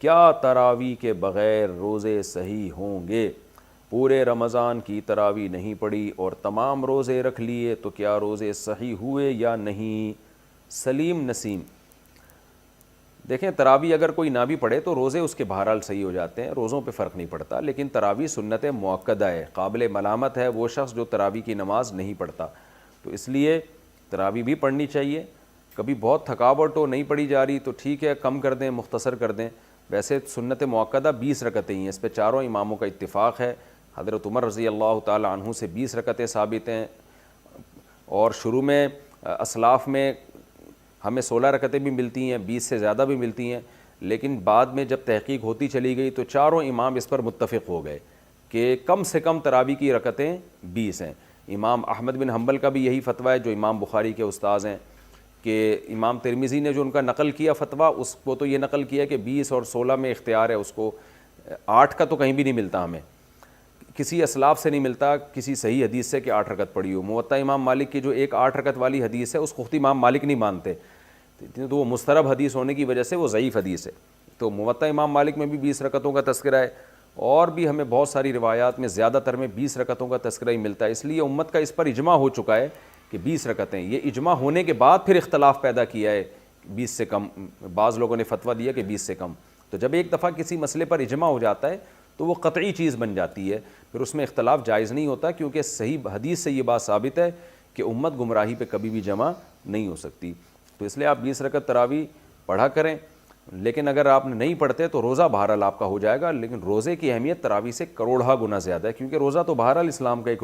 کیا تراویح کے بغیر روزے صحیح ہوں گے؟ پورے رمضان کی تراویح نہیں پڑی اور تمام روزے رکھ لیے تو کیا روزے صحیح ہوئے یا نہیں؟ سلیم نسیم، دیکھیں تراویح اگر کوئی نہ بھی پڑھے تو روزے اس کے بہرحال صحیح ہو جاتے ہیں، روزوں پہ فرق نہیں پڑتا، لیکن تراویح سنت مؤکدہ ہے، قابل ملامت ہے وہ شخص جو تراویح کی نماز نہیں پڑھتا، تو اس لیے تراویح بھی پڑھنی چاہیے۔ کبھی بہت تھکاوٹ ہو نہیں پڑھی جا رہی تو ٹھیک ہے، کم کر دیں، مختصر کر دیں۔ ویسے سنت مؤکدہ 20 رکعتیں ہیں، اس پہ چاروں اماموں کا اتفاق ہے۔ حضرت عمر رضی اللہ تعالی عنہ سے 20 رکعتیں ثابت ہیں، اور شروع میں اسلاف میں ہمیں 16 رکعتیں بھی ملتی ہیں، 20 سے زیادہ بھی ملتی ہیں، لیکن بعد میں جب تحقیق ہوتی چلی گئی تو چاروں امام اس پر متفق ہو گئے کہ کم سے کم تراویح کی رکعتیں 20 ہیں۔ امام احمد بن حنبل کا بھی یہی فتویٰ ہے جو امام بخاری کے استاذ ہیں، کہ امام ترمذی نے جو ان کا نقل کیا فتویٰ، اس کو تو یہ نقل کیا کہ 20 اور 16 میں اختیار ہے اس کو، 8 کا تو کہیں بھی نہیں ملتا، ہمیں کسی اسلاف سے نہیں ملتا کسی صحیح حدیث سے کہ 8 رکعت پڑھی ہو۔ موطا امام مالک کی جو ایک 8 رکعت والی حدیث ہے اس کو خود امام مالک نہیں مانتے، تو وہ مسترب حدیث ہونے کی وجہ سے وہ ضعیف حدیث ہے۔ تو موطا امام مالک میں بھی 20 رکعتوں کا تذکرہ ہے، اور بھی ہمیں بہت ساری روایات میں زیادہ تر میں 20 رکعتوں کا تذکرہ ہی ملتا ہے، اس لیے امت کا اس پر اجماع ہو چکا ہے کہ 20 رکعتیں۔ یہ اجماع ہونے کے بعد پھر اختلاف پیدا کیا ہے 20 سے کم، بعض لوگوں نے فتویٰ دیا کہ 20 سے کم۔ تو جب ایک دفعہ کسی مسئلے پر اجماع ہو جاتا ہے تو وہ قطعی چیز بن جاتی ہے، پھر اس میں اختلاف جائز نہیں ہوتا، کیونکہ صحیح حدیث سے یہ بات ثابت ہے کہ امت گمراہی پہ کبھی بھی جمع نہیں ہو سکتی۔ تو اس لیے آپ 20 رکعت تراویح پڑھا کریں، لیکن اگر آپ نہیں پڑھتے تو روزہ بہرحال آپ کا ہو جائے گا، لیکن روزے کی اہمیت تراویح سے کروڑہ گنا زیادہ ہے، کیونکہ روزہ تو بہرحال اسلام کا ایک